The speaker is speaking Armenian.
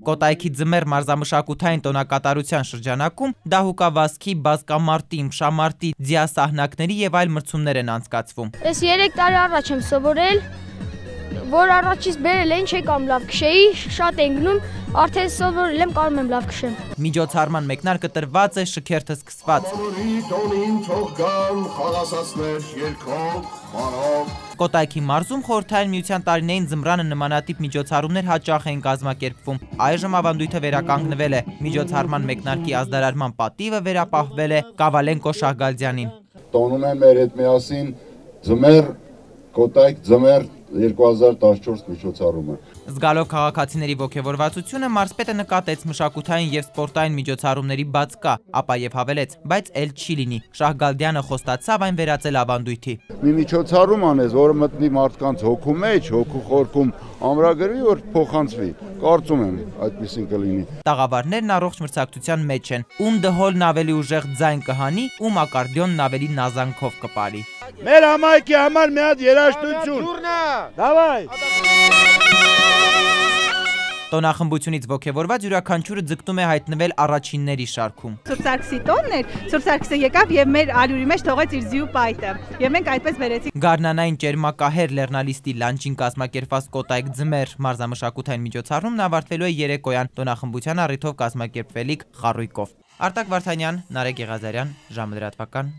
Կոտայքի ձմեռ մարզամշակութային տոնակատարության շրջանակում դահուկավազքի, բազկամարտի, մշամարտի, ձիասահնակների եւ այլ մրցումներ են անցկացվում։ Ես 3 տարի առաջ եմ սովորել, որ առաջից բերել էին, չէի կամ լավ քշեի, շատ են գնում, արդեն սովորել եմ, կարող եմ լավ քշեմ։ Միջոցառման մեկնարկը տրված է, շքերթը սկսված։ Կոտայքի մարզում խորհրդային միության տարիներին ձմռանը նմանատիպ միջոցառումներ հաճախ են կազմակերպվում։ Այժմ ավանդույթը վերականգնվել է։ Միջոցառման մեկնարկի ազդարարման պատիվը վերապահվել է Կավալենկո Շահգալդյանին։ Տոնում են մեր հետ միասին ձմեռ, Կոտայք ձմեռ 2014 միջոցառումը։ Զգալով քաղաքացիների ոգևորվածությունը մարզպետը նկատեց մշակութային եւ սպորտային միջոցառումների բաց կա, ապա եւ հավելեց, բայց էլ չի լինի։ Շահգալդյանը խոստացավ այն վերածել ավանդույթի։ Մի միջոցառում անես, որը մտնի մարդկանց հոգու մեջ, հոգու խորքում ամրագրվի, որ փոխանցվի։ Կարծում եմ, այդպեսին կլինի։ Տաղավարներն առողջ մրցակցության մեջ են։ Ում դհոլն ավելի ուժեղ ձայն կհանի, ում ակարդեոնն ավելի նազանքով կպարի։ Մեր համայնքի համար մի հատ երաժշտություն։ Դավայ։ Տոնախմբությունից ոգևորված յուրաքանչյուրը ձգտում է հայտնվել առաջինների շարքում։ Սուրբ Սարգսի տոնն էր, Սուրբ Սարգսը եկավ եւ մեր արյուրի մեջ թողեց իր զիու պայտը։ Եվ մենք այդպես բերեցինք։ Գարնանային ճերմակահեր լեռնալիստի լանջին կազմակերպված Կոտայք ձմեռ մարզամշակութային միջոցառումն ավարտվելու է երեկոյան տոնախմբության առիթով կազմակերպվելիք խարույկով։ Արտակ Վարդանյան, Նարեկ Եղազարյան, ժամը լրատվական։